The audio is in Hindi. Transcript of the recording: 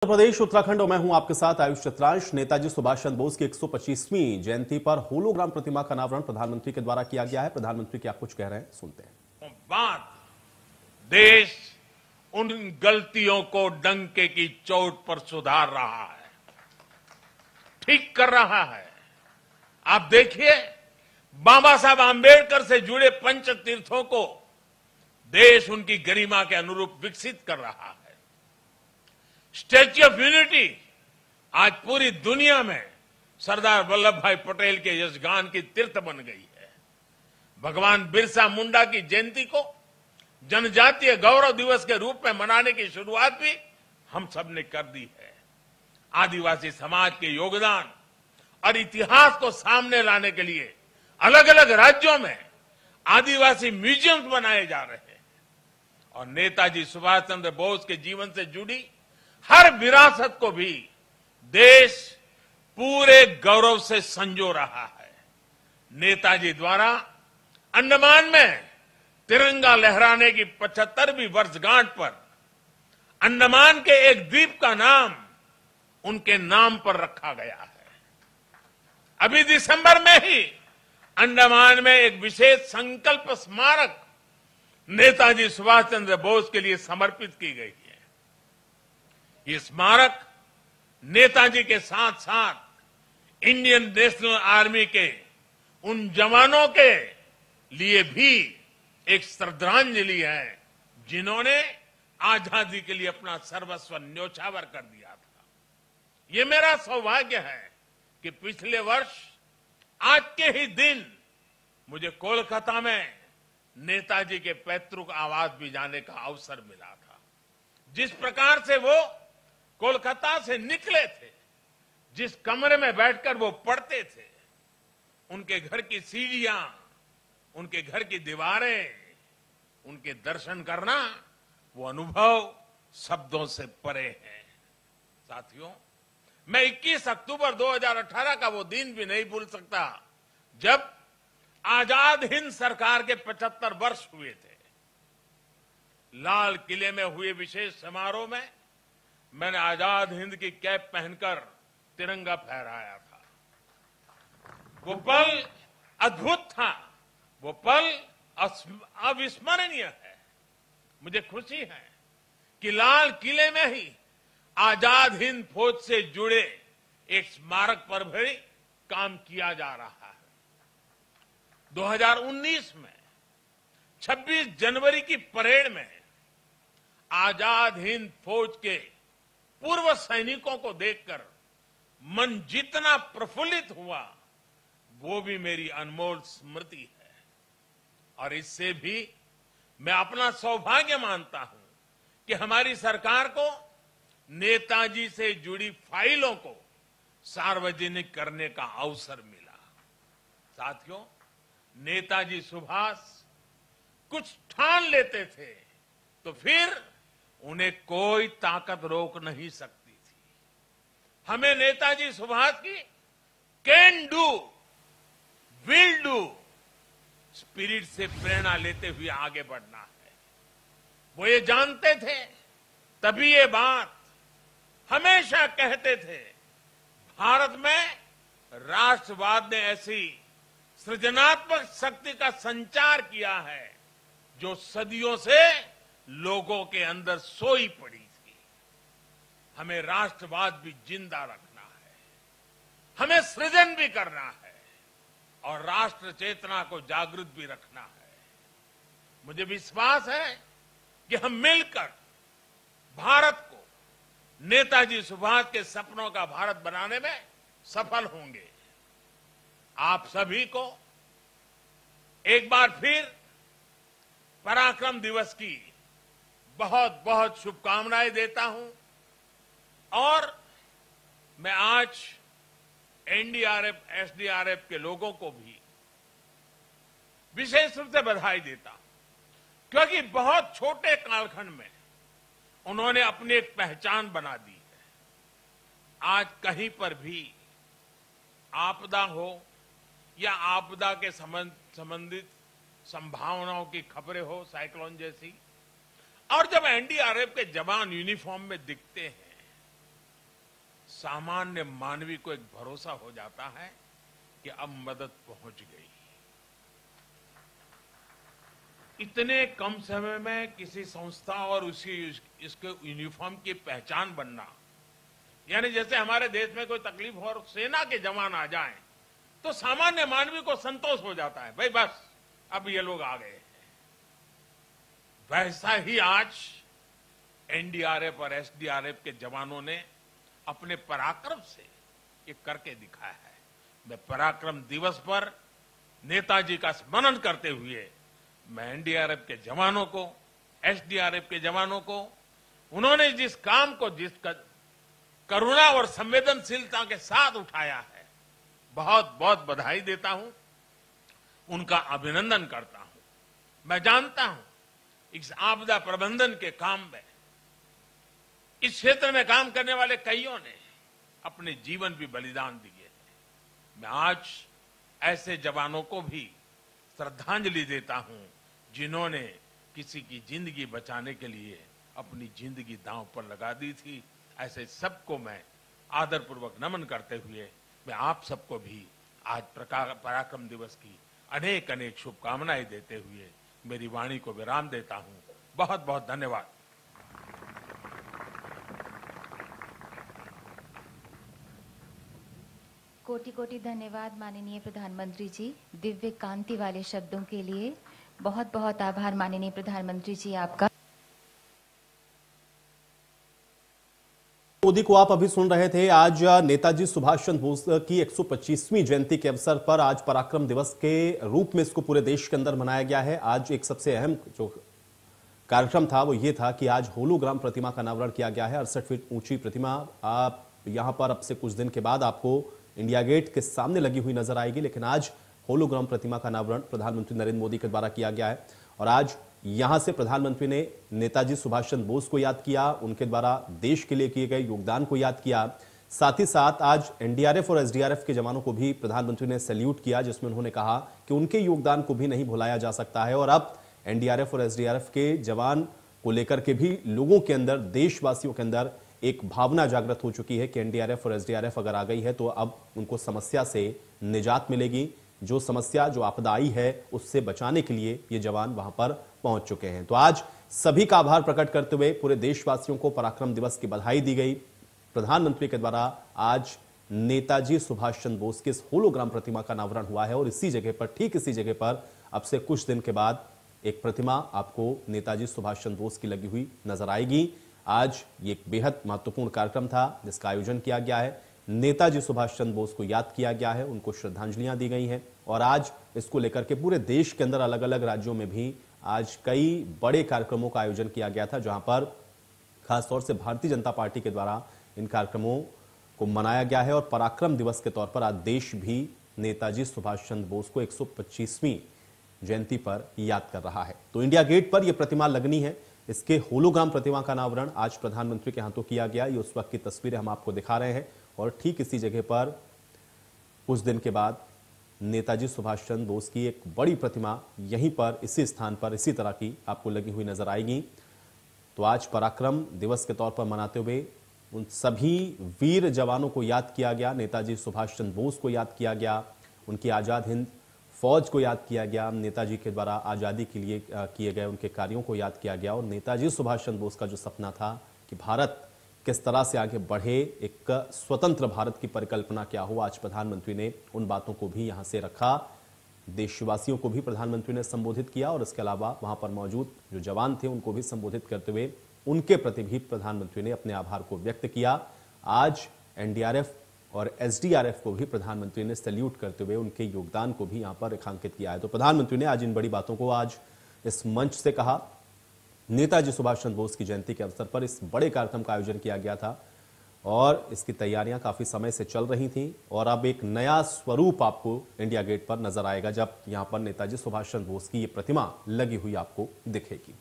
उत्तर प्रदेश उत्तराखंड और मैं हूं आपके साथ आयुष चित्रांश। नेताजी सुभाष चंद्र बोस की 125वीं जयंती पर होलोग्राम प्रतिमा का अनावरण प्रधानमंत्री के द्वारा किया गया है। प्रधानमंत्री क्या कुछ कह रहे हैं, सुनते हैं। बाद देश उन गलतियों को डंके की चोट पर सुधार रहा है, ठीक कर रहा है। आप देखिए, बाबा साहब आंबेडकर से जुड़े पंच तीर्थों को देश उनकी गरिमा के अनुरूप विकसित कर रहा है। स्टैच्यू ऑफ यूनिटी आज पूरी दुनिया में सरदार वल्लभ भाई पटेल के यशगान की तीर्थ बन गई है। भगवान बिरसा मुंडा की जयंती को जनजातीय गौरव दिवस के रूप में मनाने की शुरुआत भी हम सब ने कर दी है। आदिवासी समाज के योगदान और इतिहास को सामने लाने के लिए अलग अलग राज्यों में आदिवासी म्यूजियम बनाए जा रहे हैं और नेताजी सुभाष चंद्र बोस के जीवन से जुड़ी हर विरासत को भी देश पूरे गौरव से संजो रहा है। नेताजी द्वारा अंडमान में तिरंगा लहराने की 75वीं वर्षगांठ पर अंडमान के एक द्वीप का नाम उनके नाम पर रखा गया है। अभी दिसंबर में ही अंडमान में एक विशेष संकल्प स्मारक नेताजी सुभाष चंद्र बोस के लिए समर्पित की गई है। ये स्मारक नेताजी के साथ साथ इंडियन नेशनल आर्मी के उन जवानों के लिए भी एक श्रद्धांजलि है जिन्होंने आजादी के लिए अपना सर्वस्व न्योछावर कर दिया था। ये मेरा सौभाग्य है कि पिछले वर्ष आज के ही दिन मुझे कोलकाता में नेताजी के पैतृक आवास भी जाने का अवसर मिला था। जिस प्रकार से वो कोलकाता से निकले थे, जिस कमरे में बैठकर वो पढ़ते थे, उनके घर की सीढ़ियां, उनके घर की दीवारें, उनके दर्शन करना, वो अनुभव शब्दों से परे है। साथियों, मैं 21 अक्टूबर 2018 का वो दिन भी नहीं भूल सकता जब आजाद हिंद सरकार के 75 वर्ष हुए थे। लाल किले में हुए विशेष समारोह में मैंने आजाद हिंद की कैप पहनकर तिरंगा फहराया था। वो पल अद्भुत था, वो पल अविस्मरणीय है। मुझे खुशी है कि लाल किले में ही आजाद हिंद फौज से जुड़े एक स्मारक पर भी काम किया जा रहा है। 2019 में 26 जनवरी की परेड में आजाद हिंद फौज के पूर्व सैनिकों को देखकर मन जितना प्रफुल्लित हुआ, वो भी मेरी अनमोल स्मृति है। और इससे भी मैं अपना सौभाग्य मानता हूं कि हमारी सरकार को नेताजी से जुड़ी फाइलों को सार्वजनिक करने का अवसर मिला। साथियों, नेताजी सुभाष कुछ ठान लेते थे तो फिर उन्हें कोई ताकत रोक नहीं सकती थी। हमें नेताजी सुभाष की can do, will do spirit से प्रेरणा लेते हुए आगे बढ़ना है। वो ये जानते थे, तभी ये बात हमेशा कहते थे, भारत में राष्ट्रवाद ने ऐसी सृजनात्मक शक्ति का संचार किया है जो सदियों से लोगों के अंदर सोई पड़ी थी। हमें राष्ट्रवाद भी जिंदा रखना है, हमें सृजन भी करना है और राष्ट्र चेतना को जागृत भी रखना है। मुझे विश्वास है कि हम मिलकर भारत को नेताजी सुभाष के सपनों का भारत बनाने में सफल होंगे। आप सभी को एक बार फिर पराक्रम दिवस की बहुत बहुत शुभकामनाएं देता हूं और मैं आज एनडीआरएफ, एसडीआरएफ के लोगों को भी विशेष रूप से बधाई देता हूं, क्योंकि बहुत छोटे कालखंड में उन्होंने अपनी एक पहचान बना दी है। आज कहीं पर भी आपदा हो या आपदा के संबंधित संभावनाओं की खबरें हो, साइक्लोन जैसी, और जब एनडीआरएफ के जवान यूनिफॉर्म में दिखते हैं सामान्य मानवी को एक भरोसा हो जाता है कि अब मदद पहुंच गई। इतने कम समय में किसी संस्था और इसके यूनिफॉर्म की पहचान बनना, यानी जैसे हमारे देश में कोई तकलीफ हो और सेना के जवान आ जाएं, तो सामान्य मानवी को संतोष हो जाता है, भाई बस अब ये लोग आ गए। वैसा ही आज एनडीआरएफ और एसडीआरएफ के जवानों ने अपने पराक्रम से ये करके दिखाया है। मैं पराक्रम दिवस पर नेताजी का स्मरण करते हुए मैं एनडीआरएफ के जवानों को, एसडीआरएफ के जवानों को, उन्होंने जिस काम को जिस करुणा और संवेदनशीलता के साथ उठाया है, बहुत बहुत बधाई देता हूं, उनका अभिनंदन करता हूं। मैं जानता हूं इस आपदा प्रबंधन के काम में इस क्षेत्र में काम करने वाले कईयों ने अपने जीवन भी बलिदान दिए हैं। मैं आज ऐसे जवानों को भी श्रद्धांजलि देता हूं जिन्होंने किसी की जिंदगी बचाने के लिए अपनी जिंदगी दांव पर लगा दी थी। ऐसे सबको मैं आदरपूर्वक नमन करते हुए मैं आप सबको भी आज पराक्रम दिवस की अनेक अनेक शुभकामनाएं देते हुए मेरी वाणी को विराम देता हूं। बहुत बहुत धन्यवाद। कोटि कोटि धन्यवाद माननीय प्रधानमंत्री जी, दिव्य कांति वाले शब्दों के लिए बहुत बहुत आभार माननीय प्रधानमंत्री जी आपका। मोदी को आप अभी सुन रहे थे। आज नेताजी सुभाष चंद्र बोस की 125वीं जयंती के अवसर पर आज पराक्रम दिवस के रूप में इसको पूरे देश के अंदर मनाया गया है। आज एक सबसे अहम जो कार्यक्रम था वो ये था कि आज होलोग्राम प्रतिमा का अनावरण किया गया है। 68 फीट ऊंची प्रतिमा आप यहां पर अब से कुछ दिन के बाद आपको इंडिया गेट के सामने लगी हुई नजर आएगी, लेकिन आज होलोग्राम प्रतिमा का अनावरण प्रधानमंत्री नरेंद्र मोदी के द्वारा किया गया है। और आज यहां से प्रधानमंत्री ने नेताजी सुभाष चंद्र बोस को याद किया, उनके द्वारा देश के लिए किए गए योगदान को याद किया। साथ ही साथ आज एनडीआरएफ और एसडीआरएफ के जवानों को भी प्रधानमंत्री ने सैल्यूट किया, जिसमें उन्होंने कहा कि उनके योगदान को भी नहीं भुलाया जा सकता है। और अब एनडीआरएफ और एसडीआरएफ के जवान को लेकर के भी लोगों के अंदर, देशवासियों के अंदर एक भावना जागृत हो चुकी है कि एनडीआरएफ और एसडीआरएफ अगर आ गई है तो अब उनको समस्या से निजात मिलेगी। जो समस्या, जो आपदा आई है, उससे बचाने के लिए ये जवान वहां पर पहुंच चुके हैं। तो आज सभी का आभार प्रकट करते हुए पूरे देशवासियों को पराक्रम दिवस की बधाई दी गई। प्रधानमंत्री के द्वारा आज नेताजी सुभाष चंद्र बोस के इस होलोग्राम प्रतिमा का अनावरण हुआ है और इसी जगह पर, ठीक इसी जगह पर अब से कुछ दिन के बाद एक प्रतिमा आपको नेताजी सुभाष चंद्र बोस की लगी हुई नजर आएगी। आज ये एक बेहद महत्वपूर्ण कार्यक्रम था जिसका आयोजन किया गया है। नेताजी सुभाष चंद्र बोस को याद किया गया है, उनको श्रद्धांजलियां दी गई हैं और आज इसको लेकर के पूरे देश के अंदर अलग अलग राज्यों में भी आज कई बड़े कार्यक्रमों का आयोजन किया गया था, जहां पर खासतौर से भारतीय जनता पार्टी के द्वारा इन कार्यक्रमों को मनाया गया है। और पराक्रम दिवस के तौर पर आज देश भी नेताजी सुभाष चंद्र बोस को 125वीं जयंती पर याद कर रहा है। तो इंडिया गेट पर यह प्रतिमा लगनी है। इसके होलोग्राम प्रतिमा का अनावरण आज प्रधानमंत्री के हाथों किया गया। ये उस वक्त की तस्वीरें हम आपको दिखा रहे हैं और ठीक इसी जगह पर कुछ दिन के बाद नेताजी सुभाष चंद्र बोस की एक बड़ी प्रतिमा यहीं पर, इसी स्थान पर, इसी तरह की आपको लगी हुई नजर आएगी। तो आज पराक्रम दिवस के तौर पर मनाते हुए उन सभी वीर जवानों को याद किया गया, नेताजी सुभाष चंद्र बोस को याद किया गया, उनकी आजाद हिंद फौज को याद किया गया, नेताजी के द्वारा आजादी के लिए किए गए उनके कार्यों को याद किया गया। और नेताजी सुभाष चंद्र बोस का जो सपना था कि भारत किस तरह से आगे बढ़े, एक स्वतंत्र भारत की परिकल्पना क्या हो, आज प्रधानमंत्री ने उन बातों को भी यहां से रखा। देशवासियों को भी प्रधानमंत्री ने संबोधित किया और इसके अलावा वहां पर मौजूद जो जवान थे उनको भी संबोधित करते हुए उनके प्रति भी प्रधानमंत्री ने अपने आभार को व्यक्त किया। आज एनडीआरएफ और एसडीआरएफ को भी प्रधानमंत्री ने सैल्यूट करते हुए उनके योगदान को भी यहां पर रेखांकित किया है। तो प्रधानमंत्री ने आज इन बड़ी बातों को आज इस मंच से कहा। नेताजी सुभाष चंद्र बोस की जयंती के अवसर पर इस बड़े कार्यक्रम का आयोजन किया गया था और इसकी तैयारियां काफी समय से चल रही थीं और अब एक नया स्वरूप आपको इंडिया गेट पर नजर आएगा जब यहां पर नेताजी सुभाष चंद्र बोस की ये प्रतिमा लगी हुई आपको दिखेगी।